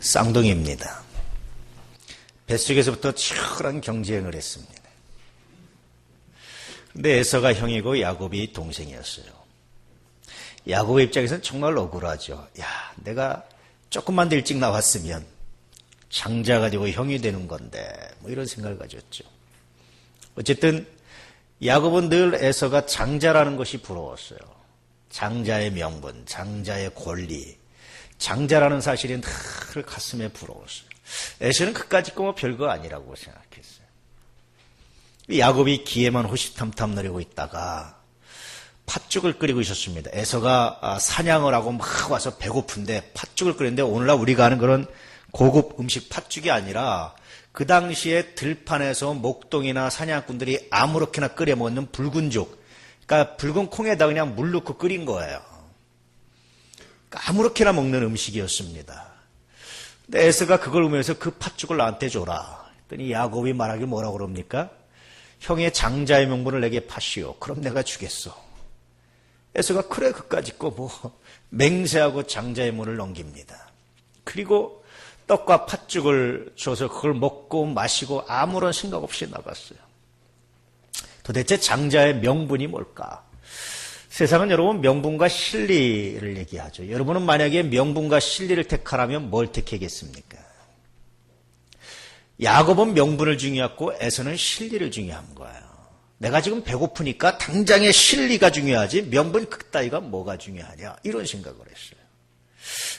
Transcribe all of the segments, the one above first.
쌍둥이입니다. 뱃속에서부터 치열한 경쟁을 했습니다. 근데 에서가 형이고 야곱이 동생이었어요. 야곱의 입장에서는 정말 억울하죠. 야, 내가 조금만 더 일찍 나왔으면 장자가 되고 형이 되는 건데 뭐 이런 생각을 가졌죠. 어쨌든 야곱은 늘 에서가 장자라는 것이 부러웠어요. 장자의 명분, 장자의 권리, 장자라는 사실이 늘 가슴에 부러웠어요. 에서는 그까짓 거 뭐 별거 아니라고 생각했어요. 야곱이 기회만 호시탐탐 노리고 있다가 팥죽을 끓이고 있었습니다. 에서가 사냥을 하고 막 와서 배고픈데 팥죽을 끓이는데 오늘날 우리가 하는 그런 고급 음식 팥죽이 아니라 그 당시에 들판에서 목동이나 사냥꾼들이 아무렇게나 끓여 먹는 붉은 죽, 그러니까 붉은 콩에다 그냥 물 넣고 끓인 거예요. 그러니까 아무렇게나 먹는 음식이었습니다. 근데 에서가 그걸 보면서 그 팥죽을 나한테 줘라. 했더니 야곱이 말하길 뭐라고 그럽니까? 형의 장자의 명분을 내게 파시오. 그럼 내가 주겠어. 에서가 그래 그까짓 거 뭐 맹세하고 장자의 문을 넘깁니다. 그리고 떡과 팥죽을 줘서 그걸 먹고 마시고 아무런 생각 없이 나갔어요. 도대체 장자의 명분이 뭘까? 세상은 여러분 명분과 실리를 얘기하죠. 여러분은 만약에 명분과 실리를 택하라면 뭘 택하겠습니까? 야곱은 명분을 중요했고 에서는 실리를 중요한 거예요. 내가 지금 배고프니까 당장의 실리가 중요하지 명분 그따위가 뭐가 중요하냐 이런 생각을 했어요.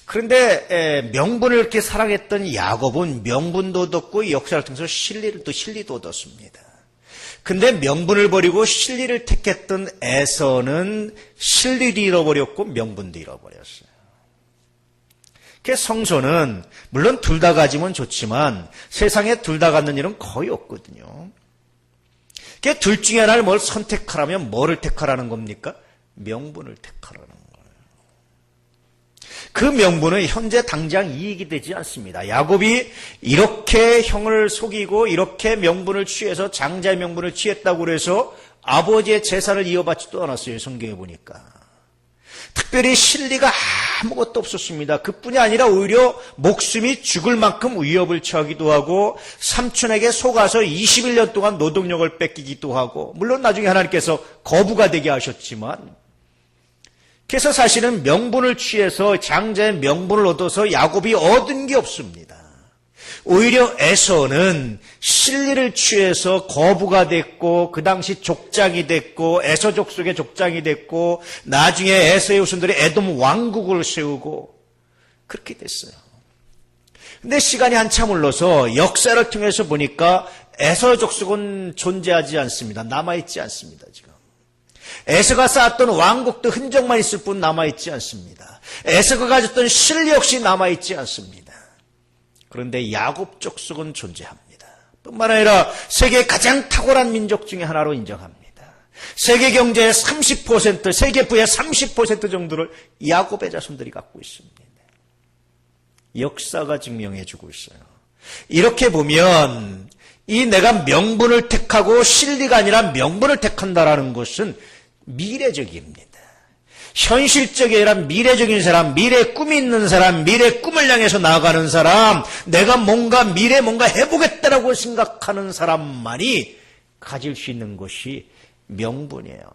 그런데 명분을 이렇게 사랑했던 야곱은 명분도 얻었고 역사를 통해서 실리도 얻었습니다. 근데 명분을 버리고 실리를 택했던 에서는 실리도 잃어버렸고 명분도 잃어버렸어요. 그래서 성소는 물론 둘 다 가지면 좋지만 세상에 둘 다 갖는 일은 거의 없거든요. 그래서 둘 중에 하나를 뭘 선택하라면 뭐를 택하라는 겁니까? 명분을 택하라는 거예요. 그 명분은 현재 당장 이익이 되지 않습니다. 야곱이 이렇게 형을 속이고 이렇게 명분을 취해서 장자의 명분을 취했다고 해서 아버지의 재산을 이어받지도 않았어요. 성경에 보니까. 특별히 실리가 아무것도 없었습니다. 그뿐이 아니라 오히려 목숨이 죽을 만큼 위협을 처하기도 하고 삼촌에게 속아서 21년 동안 노동력을 뺏기기도 하고 물론 나중에 하나님께서 거부가 되게 하셨지만 그래서 사실은 명분을 취해서 장자의 명분을 얻어서 야곱이 얻은 게 없습니다. 오히려 에서는 실리를 취해서 거부가 됐고 그 당시 족장이 됐고 에서족 속의 족장이 됐고 나중에 에서의 후손들이 에돔 왕국을 세우고 그렇게 됐어요. 근데 시간이 한참 흘러서 역사를 통해서 보니까 에서족 속은 존재하지 않습니다. 남아있지 않습니다. 지금 에서가 쌓았던 왕국도 흔적만 있을 뿐 남아있지 않습니다. 에서가 가졌던 실리 역시 남아있지 않습니다. 그런데 야곱 족속은 존재합니다. 뿐만 아니라 세계의 가장 탁월한 민족 중에 하나로 인정합니다. 세계 경제의 30%, 세계 부의 30% 정도를 야곱의 자손들이 갖고 있습니다. 역사가 증명해주고 있어요. 이렇게 보면 이 내가 명분을 택하고 실리가 아니라 명분을 택한다라는 것은 미래적입니다. 현실적이 아니라 미래적인 사람, 미래에 꿈이 있는 사람, 미래의 꿈을 향해서 나아가는 사람, 내가 미래에 뭔가 해보겠다라고 생각하는 사람만이 가질 수 있는 것이 명분이에요.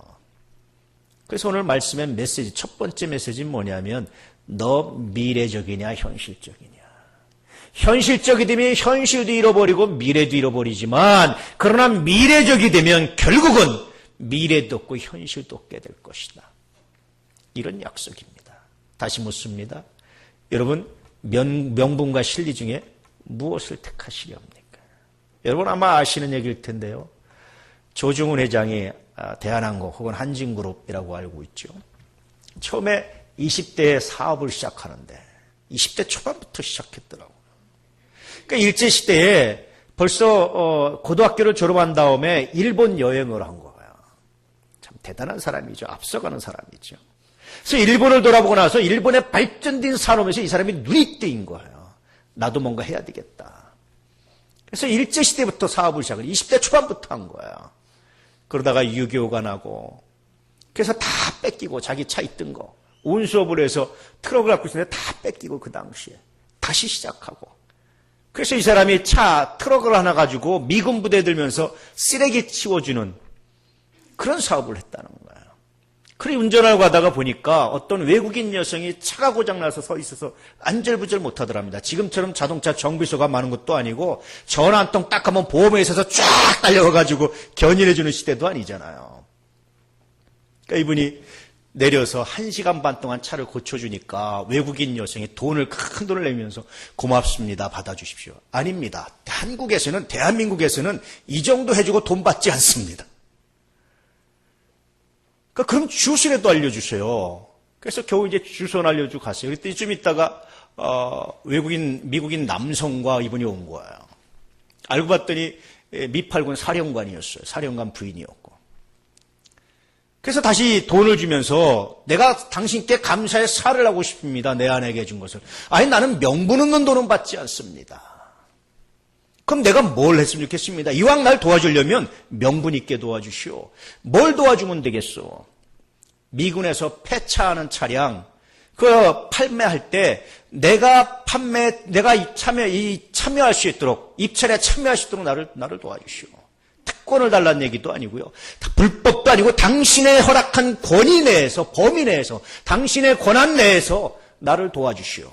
그래서 오늘 말씀의 메시지, 첫 번째 메시지는 뭐냐면 너 미래적이냐 현실적이냐. 현실적이 되면 현실도 잃어버리고 미래도 잃어버리지만 그러나 미래적이 되면 결국은 미래도 없고 현실도 없게 될 것이다. 이런 약속입니다. 다시 묻습니다. 여러분 명분과 실리 중에 무엇을 택하시렵니까? 여러분 아마 아시는 얘기일 텐데요. 조중훈 회장이 대한항공 혹은 한진그룹이라고 알고 있죠. 처음에 20대에 사업을 시작하는데 20대 초반부터 시작했더라고요. 그러니까 일제시대에 벌써 고등학교를 졸업한 다음에 일본 여행을 한 거예요. 참 대단한 사람이죠. 앞서가는 사람이죠. 그래서 일본을 돌아보고 나서 일본의 발전된 산업에서 이 사람이 눈이 뜨인 거예요. 나도 뭔가 해야 되겠다. 그래서 일제시대부터 사업을 시작을 20대 초반부터 한 거예요. 그러다가 6.25가 나고 그래서 다 뺏기고 자기 차 있던 거 운수업을 해서 트럭을 갖고 있었는데 다 뺏기고 그 당시에 다시 시작하고. 그래서 이 사람이 트럭을 하나 가지고 미군 부대에 들면서 쓰레기 치워주는 그런 사업을 했다는 거예요. 그리 운전하고 가다가 보니까 어떤 외국인 여성이 차가 고장나서 서 있어서 안절부절 못하더랍니다. 지금처럼 자동차 정비소가 많은 것도 아니고 전화 한 통 딱 하면 보험에 있어서 쫙 달려가가지고 견인해주는 시대도 아니잖아요. 그러니까 이분이 내려서 1시간 반 동안 차를 고쳐주니까 외국인 여성이 큰 돈을 내면서 고맙습니다. 받아주십시오. 아닙니다. 대한민국에서는 이 정도 해주고 돈 받지 않습니다. 그러니까 그럼 주소라도 알려주세요. 그래서 겨우 이제 주소는 알려주고 갔어요. 그랬더니 좀 있다가 미국인 남성과 이분이 온 거예요. 알고 봤더니 미8군 사령관이었어요. 사령관 부인이었고. 그래서 다시 돈을 주면서 내가 당신께 감사의 사를 하고 싶습니다. 내 아내에게 해준 것을. 아니 나는 명분 없는 돈은 받지 않습니다. 그럼 내가 뭘 했으면 좋겠습니다. 이왕 날 도와주려면 명분 있게 도와주시오. 뭘 도와주면 되겠소? 미군에서 폐차하는 차량 그 판매할 때 내가 참여할 수 있도록 입찰에 참여할 수 있도록 나를 도와주시오. 특권을 달라는 얘기도 아니고요. 불법도 아니고 당신의 허락한 권위 내에서 범위 내에서 당신의 권한 내에서 나를 도와주시오.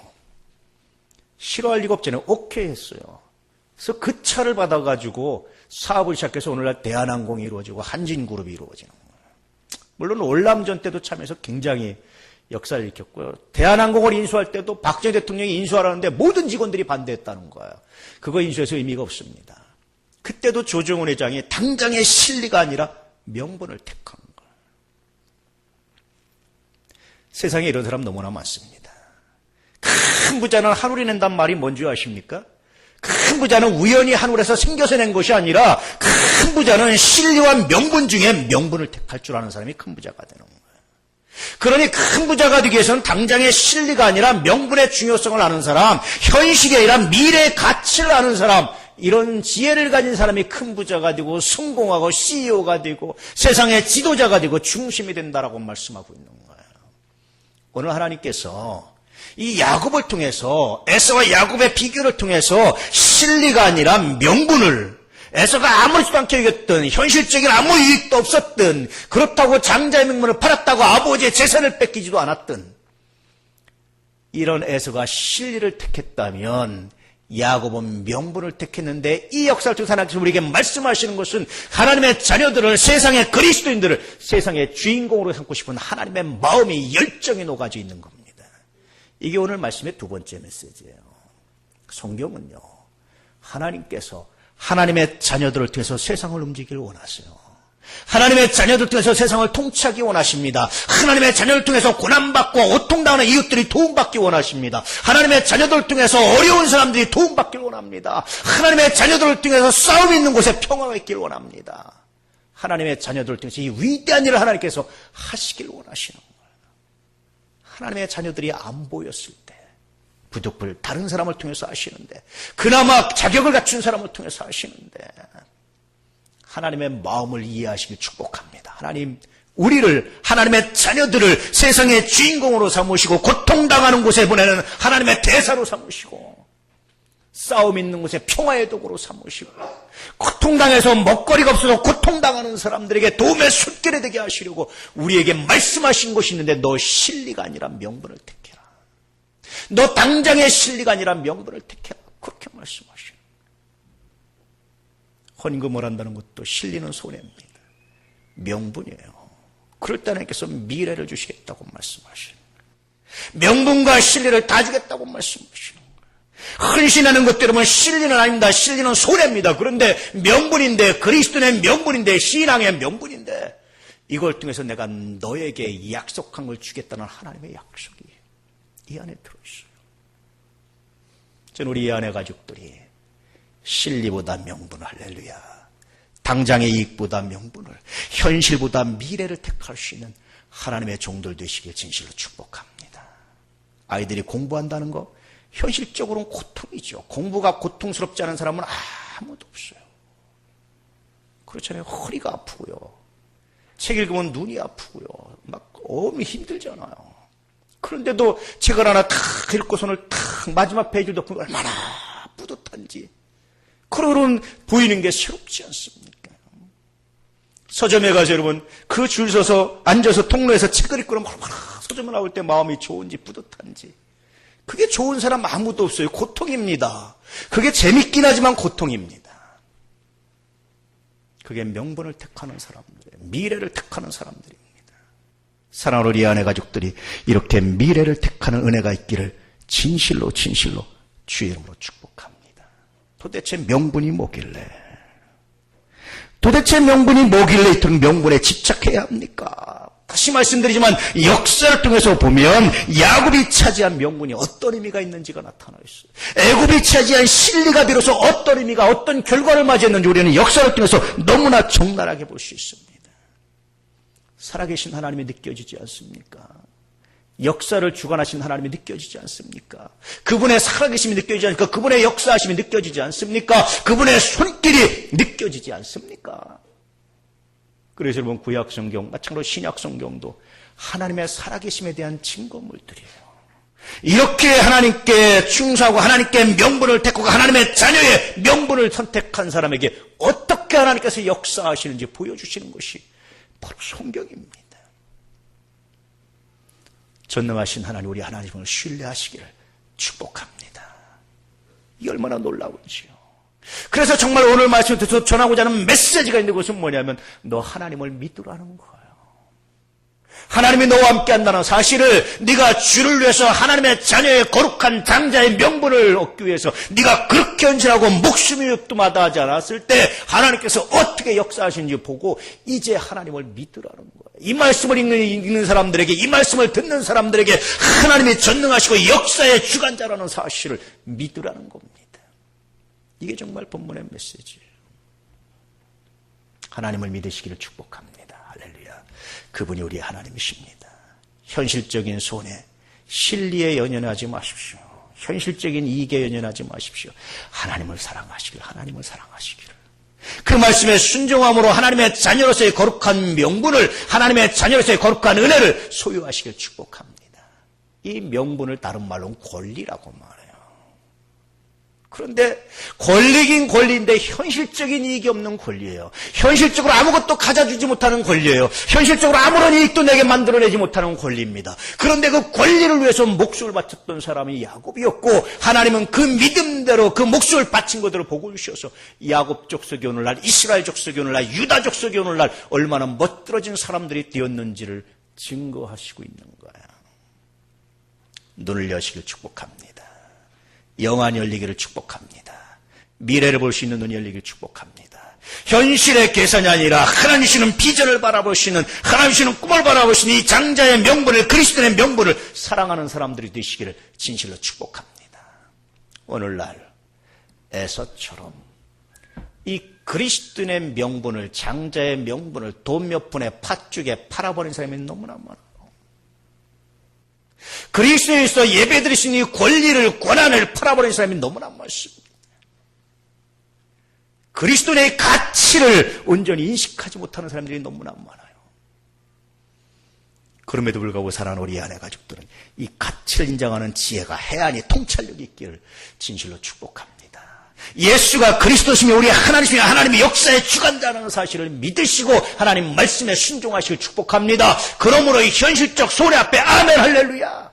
싫어할 리가 없잖아요. 오케이 했어요. 그래서 그 차를 받아가지고 사업을 시작해서 오늘날 대한항공이 이루어지고 한진그룹이 이루어지는 거예요. 물론 월남전 때도 참여해서 굉장히 역사를 일으켰고요. 대한항공을 인수할 때도 박정희 대통령이 인수하라는데 모든 직원들이 반대했다는 거예요. 그거 인수해서 의미가 없습니다. 그때도 조정훈 회장이 당장의 실리가 아니라 명분을 택한 거예요. 세상에 이런 사람 너무나 많습니다. 큰 부자는 한울이 낸단 말이 뭔지 아십니까? 큰 부자는 우연히 한울에서 생겨서 낸 것이 아니라 큰 부자는 실리와 명분 중에 명분을 택할 줄 아는 사람이 큰 부자가 되는 거예요. 그러니 큰 부자가 되기 위해서는 당장의 실리가 아니라 명분의 중요성을 아는 사람, 현실이 아니라 미래의 가치를 아는 사람, 이런 지혜를 가진 사람이 큰 부자가 되고 성공하고 CEO가 되고 세상의 지도자가 되고 중심이 된다라고 말씀하고 있는 거예요. 오늘 하나님께서 이 야곱을 통해서 에서와 야곱의 비교를 통해서 실리가 아니라 명분을 에서가 아무렇지도 않게 여겼던 현실적인 아무 이익도 없었던 그렇다고 장자의 명분을 팔았다고 아버지의 재산을 뺏기지도 않았던 이런 에서가 실리를 택했다면 야곱은 명분을 택했는데 이 역사를 통해서 하나님께서 우리에게 말씀하시는 것은 하나님의 자녀들을 세상의 그리스도인들을 세상의 주인공으로 삼고 싶은 하나님의 마음이 열정이 녹아져 있는 겁니다. 이게 오늘 말씀의 두 번째 메시지예요. 성경은요, 하나님께서 하나님의 자녀들을 통해서 세상을 움직이길 원하세요. 하나님의 자녀들 통해서 세상을 통치하기 원하십니다. 하나님의 자녀를 통해서 고난받고 고통당하는 이웃들이 도움받기 원하십니다. 하나님의 자녀들을 통해서 어려운 사람들이 도움받기를 원합니다. 하나님의 자녀들을 통해서 싸움이 있는 곳에 평화가 있기를 원합니다. 하나님의 자녀들을 통해서 이 위대한 일을 하나님께서 하시길 원하시는 거예요. 하나님의 자녀들이 안 보였을 때 부득불 다른 사람을 통해서 하시는데 그나마 자격을 갖춘 사람을 통해서 하시는데 하나님의 마음을 이해하시길 축복합니다. 하나님, 우리를, 하나님의 자녀들을 세상의 주인공으로 삼으시고 고통당하는 곳에 보내는 하나님의 대사로 삼으시고 싸움 있는 곳에 평화의 도구로 삼으시고 고통당해서 먹거리가 없어서 고통당하는 사람들에게 도움의 숫길이 되게 하시려고 우리에게 말씀하신 것이 있는데 너 실리가 아니라 명분을 택해라. 너 당장의 실리가 아니라 명분을 택해라. 그렇게 말씀하시고 헌금을 한다는 것도 실리는 손해입니다. 명분이에요. 그럴 때 하나님께서 미래를 주시겠다고 말씀하시는 거예요. 명분과 실리를 다 주겠다고 말씀하시는 거예요. 헌신하는 것들은 실리는 아닙니다. 실리는 손해입니다. 그런데 명분인데 그리스도의 명분인데 신앙의 명분인데 이걸 통해서 내가 너에게 약속한 걸 주겠다는 하나님의 약속이 이 안에 들어있어요. 저는 우리 이 안에 가족들이 실리보다 명분, 할렐루야. 당장의 이익보다 명분을, 현실보다 미래를 택할 수 있는 하나님의 종들 되시길 진실로 축복합니다. 아이들이 공부한다는 거 현실적으로는 고통이죠. 공부가 고통스럽지 않은 사람은 아무도 없어요. 그렇잖아요. 허리가 아프고요. 책 읽으면 눈이 아프고요. 막 힘들잖아요. 그런데도 책을 하나 탁 읽고 손을 탁 딱 마지막 페이지를 덮으면 얼마나 뿌듯한지. 그러고는 보이는 게 새롭지 않습니까? 서점에 가서 여러분 그 줄 서서 앉아서 통로에서 책을 읽고 얼마나 서점에 나올 때 마음이 좋은지 뿌듯한지. 그게 좋은 사람 아무도 없어요. 고통입니다. 그게 재밌긴 하지만 고통입니다. 그게 명분을 택하는 사람들, 미래를 택하는 사람들입니다. 사랑하는 우리 아내 가족들이 이렇게 미래를 택하는 은혜가 있기를 진실로 주의 이름으로 축복합니다. 도대체 명분이 뭐길래? 이토록 명분에 집착해야 합니까? 다시 말씀드리지만 역사를 통해서 보면 야곱이 차지한 명분이 어떤 의미가 있는지가 나타나 있어요. 애굽이 차지한 실리가 비로소 어떤 의미가 어떤 결과를 맞이했는지 우리는 역사를 통해서 너무나 적나라하게 볼 수 있습니다. 살아계신 하나님이 느껴지지 않습니까? 역사를 주관하신 하나님이 느껴지지 않습니까? 그분의 살아계심이 느껴지지 않습니까? 그분의 역사하심이 느껴지지 않습니까? 그분의 손길이 느껴지지 않습니까? 그래서 여러분 구약성경 마찬가지로 신약성경도 하나님의 살아계심에 대한 증거물들이에요. 이렇게 하나님께 충성하고 하나님께 명분을 택하고 하나님의 자녀의 명분을 선택한 사람에게 어떻게 하나님께서 역사하시는지 보여주시는 것이 바로 성경입니다. 전능하신 하나님, 우리 하나님을 신뢰하시기를 축복합니다. 이게 얼마나 놀라운지요. 그래서 정말 오늘 말씀을 듣고 전하고자 하는 메시지가 있는 것은 뭐냐면 너 하나님을 믿으라는 거예요. 하나님이 너와 함께 한다는 사실을 네가 주를 위해서 하나님의 자녀의 거룩한 장자의 명분을 얻기 위해서 네가 그렇게 헌신하고 목숨이 없도마다 하지 않았을 때 하나님께서 어떻게 역사하시는지 보고 이제 하나님을 믿으라는 거예요. 이 말씀을 읽는 사람들에게, 이 말씀을 듣는 사람들에게 하나님이 전능하시고 역사의 주관자라는 사실을 믿으라는 겁니다. 이게 정말 본문의 메시지예요. 하나님을 믿으시기를 축복합니다. 할렐루야. 그분이 우리 하나님이십니다. 현실적인 손해, 실리에 연연하지 마십시오. 현실적인 이익에 연연하지 마십시오. 하나님을 사랑하시기를. 그 말씀에 순종함으로 하나님의 자녀로서의 거룩한 명분을, 하나님의 자녀로서의 거룩한 은혜를 소유하시길 축복합니다. 이 명분을 다른 말로는 권리라고 말해요. 그런데 권리긴 권리인데 현실적인 이익이 없는 권리예요. 현실적으로 아무것도 가져주지 못하는 권리예요. 현실적으로 아무런 이익도 내게 만들어내지 못하는 권리입니다. 그런데 그 권리를 위해서 목숨을 바쳤던 사람이 야곱이었고 하나님은 그 믿음대로 그 목숨을 바친 것들을 보고 주셔서 야곱 족속이 오늘날, 이스라엘 족속이 오늘날, 유다 족속이 오늘날 얼마나 멋들어진 사람들이 되었는지를 증거하시고 있는 거예요. 눈을 여시길 축복합니다. 영안이 열리기를 축복합니다. 미래를 볼 수 있는 눈이 열리기를 축복합니다. 현실의 계산이 아니라 하나님 주시는 비전을 바라보시는, 하나님 주시는 꿈을 바라보시는 이 장자의 명분을, 그리스도의 명분을 사랑하는 사람들이 되시기를 진실로 축복합니다. 오늘날 에서처럼 이 그리스도의 명분을, 장자의 명분을 돈 몇 푼에 팥죽에 팔아버린 사람이 너무나 많아요. 그리스도에서 예배드릴 수 있는 권리를, 권한을 팔아버린 사람이 너무나 많습니다. 그리스도의 가치를 온전히 인식하지 못하는 사람들이 너무나 많아요. 그럼에도 불구하고 사랑하는 우리 아내 가족들은 이 가치를 인정하는 지혜가, 해안이, 통찰력이 있기를 진실로 축복합니다. 예수가 그리스도시며 우리 하나님이시며 하나님의 역사의 주관자라는 사실을 믿으시고 하나님 말씀에 순종하시길 축복합니다. 그러므로 이 현실적 손해 앞에 아멘 할렐루야.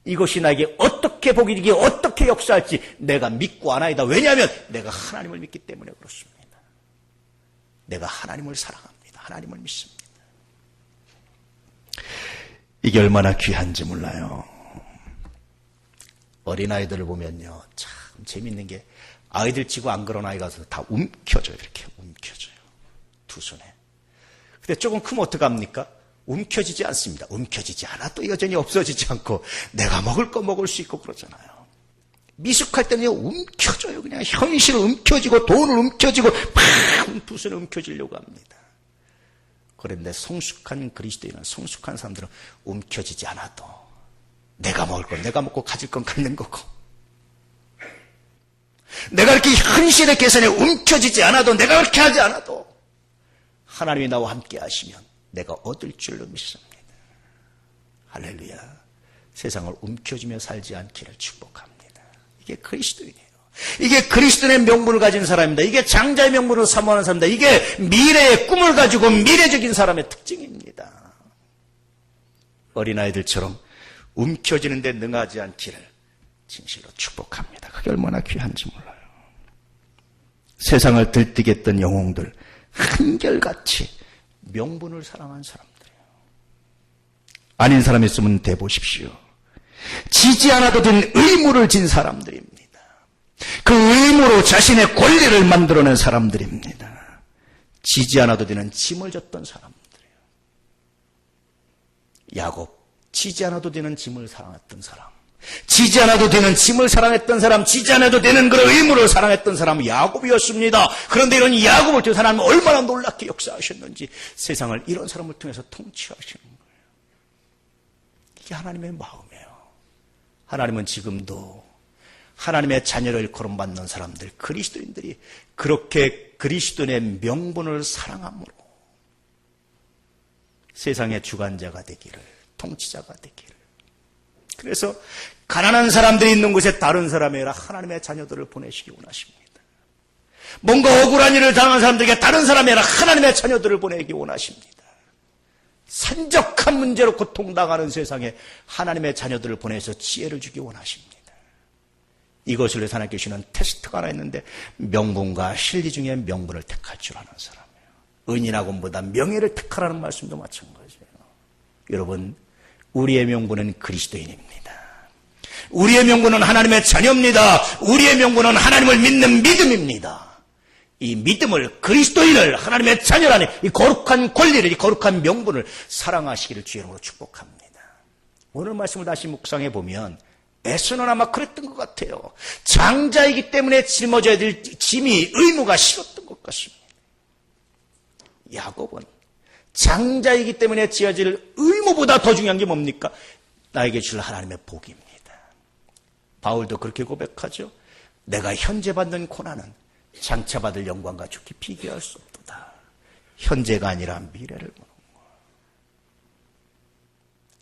이것이 나에게 어떻게 복이 되기, 어떻게 역사할지 내가 믿고 아나이다. 왜냐하면 내가 하나님을 믿기 때문에 그렇습니다. 내가 하나님을 사랑합니다. 하나님을 믿습니다. 이게 얼마나 귀한지 몰라요. 어린아이들을 보면요, 참 재밌는 게 아이들 치고 안 그런 아이가 다 움켜져요. 이렇게 움켜져요. 두 손에. 근데 조금 크면 어떡합니까? 움켜지지 않습니다. 움켜지지 않아도 여전히 없어지지 않고 내가 먹을 거 먹을 수 있고 그러잖아요. 미숙할 때는요, 움켜져요. 그냥 현실을 움켜지고 돈을 움켜지고 팍 두 손에 움켜지려고 합니다. 그런데 성숙한 그리스도인은, 성숙한 사람들은 움켜지지 않아도 내가 먹을 건 내가 먹고 가질 건 갖는 거고, 내가 이렇게 현실의 계산에 움켜지지 않아도, 내가 그렇게 하지 않아도 하나님이 나와 함께 하시면 내가 얻을 줄로 믿습니다. 할렐루야. 세상을 움켜쥐며 살지 않기를 축복합니다. 이게 그리스도인이에요. 이게 그리스도인의 명분을 가진 사람입니다. 이게 장자의 명분을 사모하는 사람입니다. 이게 미래의 꿈을 가지고 미래적인 사람의 특징입니다. 어린아이들처럼 움켜쥐는 데 능하지 않기를 진실로 축복합니다. 그게 얼마나 귀한지 몰라요. 세상을 들뜨게 했던 영웅들, 한결같이 명분을 사랑한 사람들이에요. 아닌 사람 있으면 대보십시오. 지지 않아도 된 의무를 진 사람들입니다. 그 의무로 자신의 권리를 만들어낸 사람들입니다. 지지 않아도 되는 짐을 졌던 사람들이에요. 야곱, 지지 않아도 되는 짐을 사랑했던 사람. 지지 않아도 되는 짐을 사랑했던 사람, 지지 않아도 되는 그런 의무를 사랑했던 사람은 야곱이었습니다. 그런데 이런 야곱을 통해서 하나님은 얼마나 놀랍게 역사하셨는지 세상을 이런 사람을 통해서 통치하시는 거예요. 이게 하나님의 마음이에요. 하나님은 지금도 하나님의 자녀를 거론받는 사람들, 그리스도인들이 그렇게 그리스도인의 명분을 사랑함으로 세상의 주관자가 되기를, 통치자가 되기를. 그래서 가난한 사람들이 있는 곳에 다른 사람이 아니라 하나님의 자녀들을 보내시기 원하십니다. 뭔가 억울한 일을 당한 사람들에게 다른 사람이 아니라 하나님의 자녀들을 보내기 원하십니다. 산적한 문제로 고통당하는 세상에 하나님의 자녀들을 보내서 지혜를 주기 원하십니다. 이것을 위해서 하나님께 주시는 테스트가 하나 있는데 명분과 실리 중에 명분을 택할 줄 아는 사람이에요. 은이나 금보다 명예를 택하라는 말씀도 마찬가지예요. 여러분, 우리의 명분은 그리스도인입니다. 우리의 명분은 하나님의 자녀입니다. 우리의 명분은 하나님을 믿는 믿음입니다. 이 믿음을, 그리스도인을, 하나님의 자녀라는 이 거룩한 권리를, 이 거룩한 명분을 사랑하시기를 주의 이름으로 축복합니다. 오늘 말씀을 다시 묵상해 보면 에서는 아마 그랬던 것 같아요. 장자이기 때문에 짊어져야 될 짐이, 의무가 싫었던 것 같습니다. 야곱은 장자이기 때문에 지어질 의무보다 더 중요한 게 뭡니까? 나에게 줄 하나님의 복입니다. 바울도 그렇게 고백하죠. 내가 현재 받는 고난은 장차 받을 영광과 좋게 비교할 수 없도다. 현재가 아니라 미래를 보는 거예요.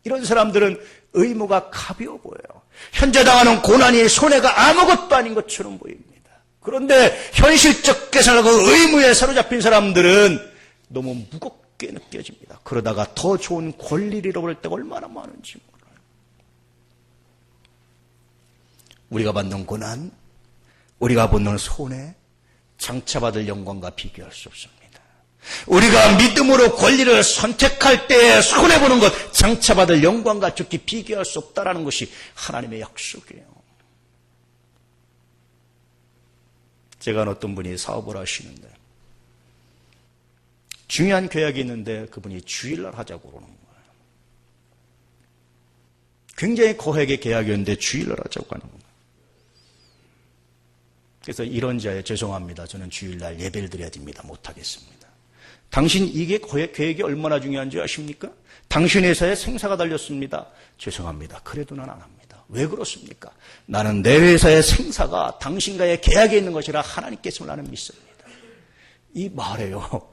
이런 사람들은 의무가 가벼워 보여요. 현재 당하는 고난이 손해가 아무것도 아닌 것처럼 보입니다. 그런데 현실적 계산하고 의무에 사로잡힌 사람들은 너무 무겁게 느껴집니다. 그러다가 더 좋은 권리를 잃어버릴 때가 얼마나 많은지 몰라요. 우리가 받는 고난, 우리가 받는 손해, 장차 받을 영광과 비교할 수 없습니다. 우리가 믿음으로 권리를 선택할 때 손해보는 것, 장차 받을 영광과 좋게 비교할 수 없다는 것이 하나님의 약속이에요. 제가 어떤 분이 사업을 하시는데 중요한 계약이 있는데 그분이 주일날 하자고 그러는 거예요. 굉장히 거액의 계약이었는데 주일날 하자고 하는 거예요. 그래서 이런 자에 죄송합니다. 저는 주일날 예배를 드려야 됩니다. 못하겠습니다. 당신 이게 계획이 얼마나 중요한지 아십니까? 당신 회사에 생사가 달렸습니다. 죄송합니다. 그래도 난 안 합니다. 왜 그렇습니까? 나는 내 회사의 생사가 당신과의 계약에 있는 것이라 하나님께서 나는 믿습니다. 이 말에요.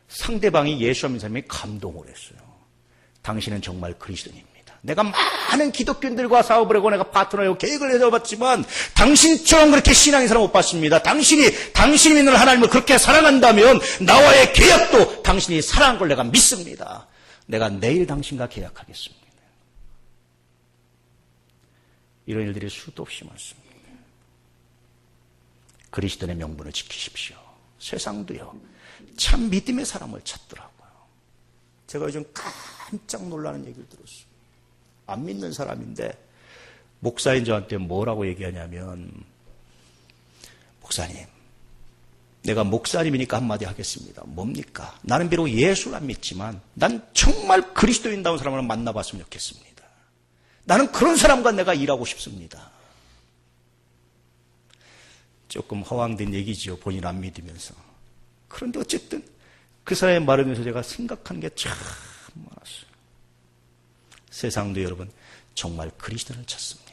상대방이 예수 믿는 사람이 감동을 했어요. 당신은 정말 그리스도인입니다. 내가 많은 기독교인들과 사업을 하고 내가 파트너하고 계획을 해봤지만 당신처럼 그렇게 신앙의 사람 못 봤습니다. 당신이 믿는 하나님을 그렇게 사랑한다면 나와의 계약도 당신이 사랑한 걸 내가 믿습니다. 내가 내일 당신과 계약하겠습니다. 이런 일들이 수도 없이 많습니다. 그리스도의 명분을 지키십시오. 세상도요. 참 믿음의 사람을 찾더라고요. 제가 요즘 깜짝 놀라는 얘기를 들었어요. 안 믿는 사람인데 목사인 저한테 뭐라고 얘기하냐면 목사님, 내가 목사님이니까 한마디 하겠습니다. 뭡니까? 나는 비록 예수를 안 믿지만 난 정말 그리스도인다운 사람을 만나봤으면 좋겠습니다. 나는 그런 사람과 내가 일하고 싶습니다. 조금 허황된 얘기지요. 본인 안 믿으면서. 그런데 어쨌든 그 사람의 말을 통해서 제가 생각하는 게 참 많았어요. 세상도 여러분 정말 그리스도를 찾습니다.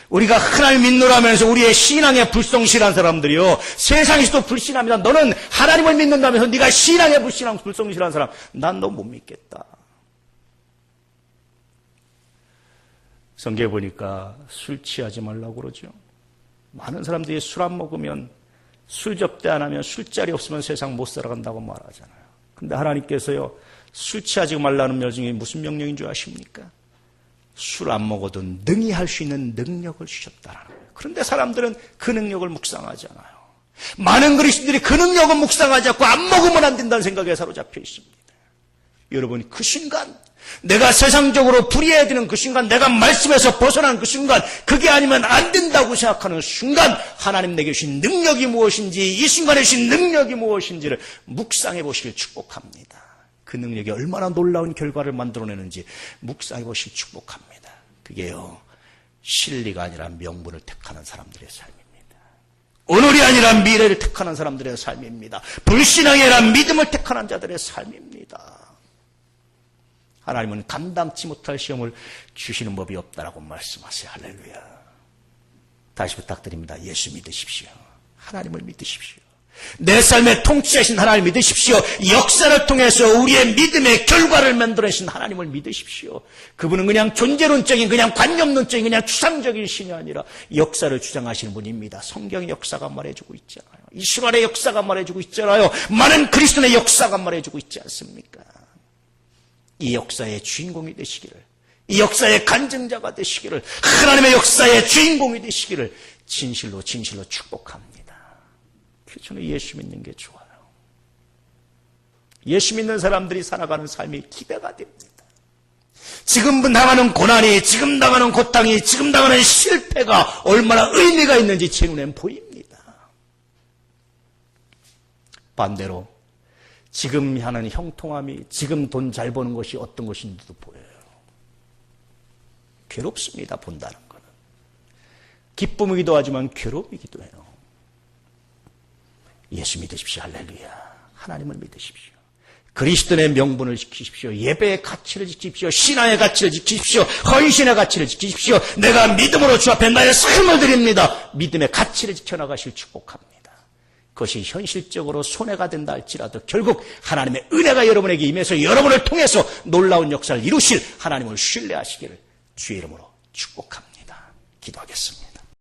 우리가 하나님 믿노라면서 우리의 신앙에 불성실한 사람들이요. 세상에서도 불신합니다. 너는 하나님을 믿는다면서 네가 신앙에 불성실한 사람, 난 너 못 믿겠다. 성경에 보니까 술 취하지 말라고 그러죠. 많은 사람들이 술 안 먹으면, 술 접대 안 하면, 술자리 없으면 세상 못 살아간다고 말하잖아요. 근데 하나님께서요, 술 취하지 말라는 명령이 무슨 명령인 줄 아십니까? 술 안 먹어도 능히 할 수 있는 능력을 주셨다라는 거예요. 그런데 사람들은 그 능력을 묵상하지 않아요. 많은 그리스도인들이 그 능력을 묵상하지 않고 안 먹으면 안 된다는 생각에 사로잡혀 있습니다. 여러분, 그 순간, 내가 세상적으로 불의해야 되는 그 순간, 내가 말씀에서 벗어난 그 순간, 그게 아니면 안 된다고 생각하는 순간, 하나님 내게 주신 능력이 무엇인지, 이 순간에 주신 능력이 무엇인지를 묵상해 보시길 축복합니다. 그 능력이 얼마나 놀라운 결과를 만들어내는지 묵상해 보시길 축복합니다. 그게요, 실리가 아니라 명분을 택하는 사람들의 삶입니다. 오늘이 아니라 미래를 택하는 사람들의 삶입니다. 불신앙이 아니라 믿음을 택하는 자들의 삶입니다. 하나님은 감당치 못할 시험을 주시는 법이 없다라고 말씀하세요. 할렐루야. 다시 부탁드립니다. 예수 믿으십시오. 하나님을 믿으십시오. 내 삶에 통치하신 하나님을 믿으십시오. 역사를 통해서 우리의 믿음의 결과를 만들어내신 하나님을 믿으십시오. 그분은 그냥 존재론적인, 그냥 관념론적인, 그냥 추상적인 신이 아니라 역사를 주장하시는 분입니다. 성경의 역사가 말해주고 있잖아요. 이스라엘의 역사가 말해주고 있잖아요. 많은 그리스도의 역사가 말해주고 있지 않습니까? 이 역사의 주인공이 되시기를, 이 역사의 간증자가 되시기를, 하나님의 역사의 주인공이 되시기를 진실로 축복합니다. 그래서 저는 예수 믿는 게 좋아요. 예수 믿는 사람들이 살아가는 삶이 기대가 됩니다. 지금 당하는 고난이, 지금 당하는 고통이, 지금 당하는 실패가 얼마나 의미가 있는지 제 눈엔 보입니다. 반대로 지금 하는 형통함이, 지금 돈 잘 버는 것이 어떤 것인지도 보여요. 괴롭습니다, 본다는 거는. 기쁨이기도 하지만 괴롭이기도 해요. 예수 믿으십시오. 할렐루야. 하나님을 믿으십시오. 그리스도의 명분을 지키십시오. 예배의 가치를 지키십시오. 신앙의 가치를 지키십시오. 헌신의 가치를 지키십시오. 내가 믿음으로 주 앞에 나의 삶을 드립니다. 믿음의 가치를 지켜나가실 축복합니다. 그것이 현실적으로 손해가 된다 할지라도 결국 하나님의 은혜가 여러분에게 임해서 여러분을 통해서 놀라운 역사를 이루실 하나님을 신뢰하시기를 주의 이름으로 축복합니다. 기도하겠습니다.